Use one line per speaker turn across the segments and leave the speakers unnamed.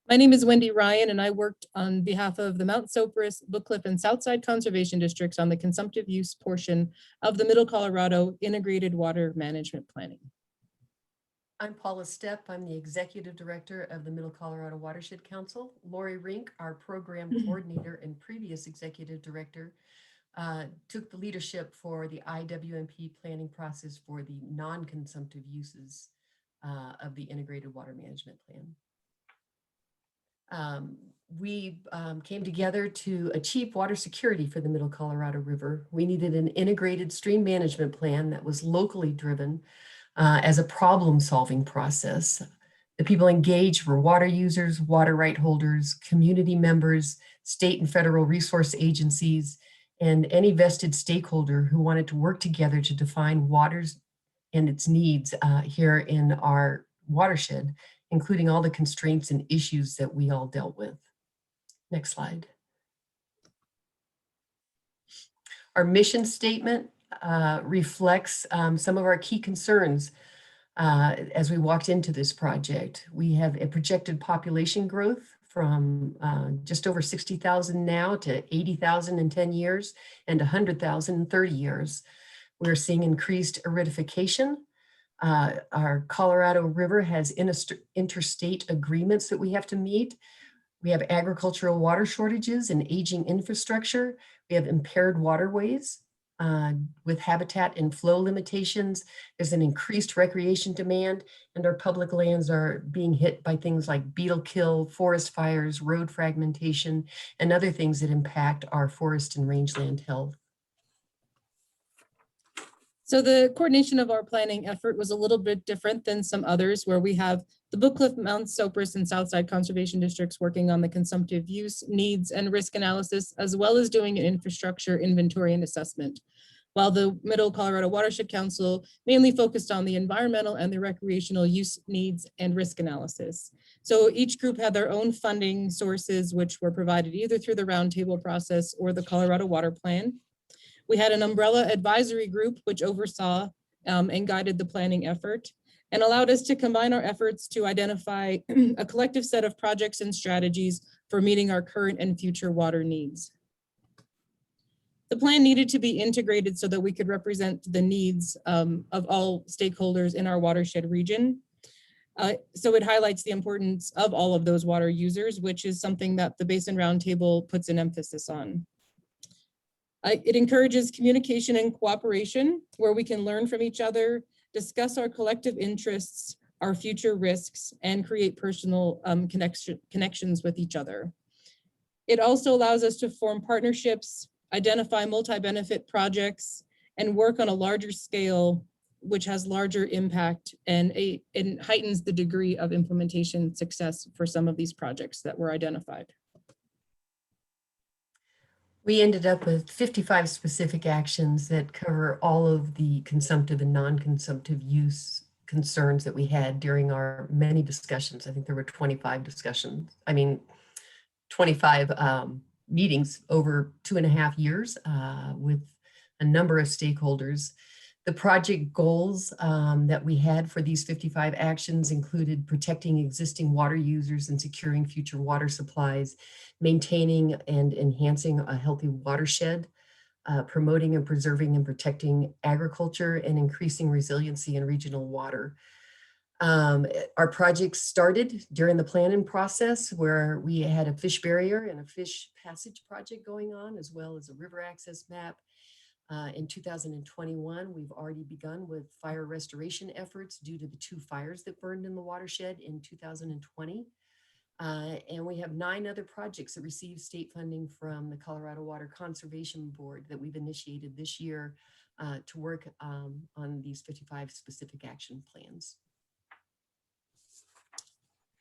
My name is Wendy Ryan, and I worked on behalf of the Mount Sopris, Book Cliff, and Southside Conservation Districts on the consumptive use portion of the Middle Colorado Integrated Water Management Planning.
I'm Paula Stepp. I'm the Executive Director of the Middle Colorado Watershed Council. Lori Rink, our Program Coordinator and previous Executive Director, took the leadership for the IWMP planning process for the non-consumptive uses of the Integrated Water Management Plan. We came together to achieve water security for the Middle Colorado River. We needed an integrated stream management plan that was locally driven as a problem-solving process. The people engaged were water users, water right holders, community members, state and federal resource agencies, and any vested stakeholder who wanted to work together to define waters and its needs here in our watershed, including all the constraints and issues that we all dealt with. Next slide. Our mission statement reflects some of our key concerns as we walked into this project. We have a projected population growth from just over 60,000 now to 80,000 in 10 years and 100,000 in 30 years. We're seeing increased aridification. Our Colorado River has interstate agreements that we have to meet. We have agricultural water shortages and aging infrastructure. We have impaired waterways with habitat and flow limitations. There's an increased recreation demand, and our public lands are being hit by things like beetle kill, forest fires, road fragmentation, and other things that impact our forest and rangeland health.
So the coordination of our planning effort was a little bit different than some others, where we have the Book Cliff, Mount Sopris, and Southside Conservation Districts working on the consumptive use, needs, and risk analysis, as well as doing an infrastructure inventory and assessment, while the Middle Colorado Watershed Council mainly focused on the environmental and the recreational use, needs, and risk analysis. So each group had their own funding sources, which were provided either through the roundtable process or the Colorado Water Plan. We had an umbrella advisory group which oversaw and guided the planning effort and allowed us to combine our efforts to identify a collective set of projects and strategies for meeting our current and future water needs. The plan needed to be integrated so that we could represent the needs of all stakeholders in our watershed region. So it highlights the importance of all of those water users, which is something that the Basin Roundtable puts an emphasis on. It encourages communication and cooperation where we can learn from each other, discuss our collective interests, our future risks, and create personal connections with each other. It also allows us to form partnerships, identify multi-benefit projects, and work on a larger scale, which has larger impact and heightens the degree of implementation success for some of these projects that were identified.
We ended up with 55 specific actions that cover all of the consumptive and non-consumptive use concerns that we had during our many discussions. I think there were 25 meetings over 2.5 years with a number of stakeholders. The project goals that we had for these 55 actions included protecting existing water users and securing future water supplies, maintaining and enhancing a healthy watershed, promoting and preserving and protecting agriculture, and increasing resiliency in regional water. Our project started during the planning process where we had a fish barrier and a fish passage project going on, as well as a river access map. In 2021, we've already begun with fire restoration efforts due to the 2 fires that burned in the watershed in 2020. And we have 9 other projects that received state funding from the Colorado Water Conservation Board that we've initiated this year to work on these 55 specific action plans.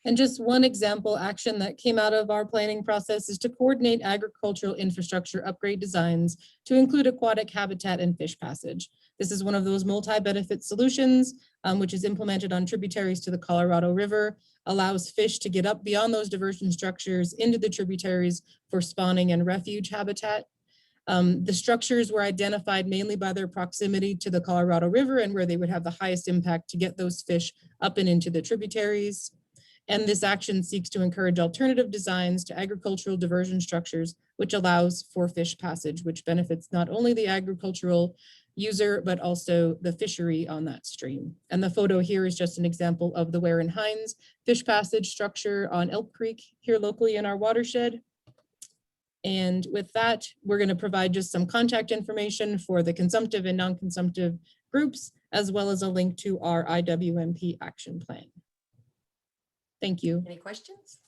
And just one example action that came out of our planning process is to coordinate agricultural infrastructure upgrade designs to include aquatic habitat and fish passage. This is one of those multi-benefit solutions, which is implemented on tributaries to the Colorado River, allows fish to get up beyond those diversion structures into the tributaries for spawning and refuge habitat. The structures were identified mainly by their proximity to the Colorado River and where they would have the highest impact to get those fish up and into the tributaries. And this action seeks to encourage alternative designs to agricultural diversion structures, which allows for fish passage, which benefits not only the agricultural user, but also the fishery on that stream. And the photo here is just an example of the Ware and Hines fish passage structure on Elk Creek here locally in our watershed. And with that, we're going to provide just some contact information for the consumptive and non-consumptive groups, as well as a link to our IWMP action plan. Thank you.
Any questions?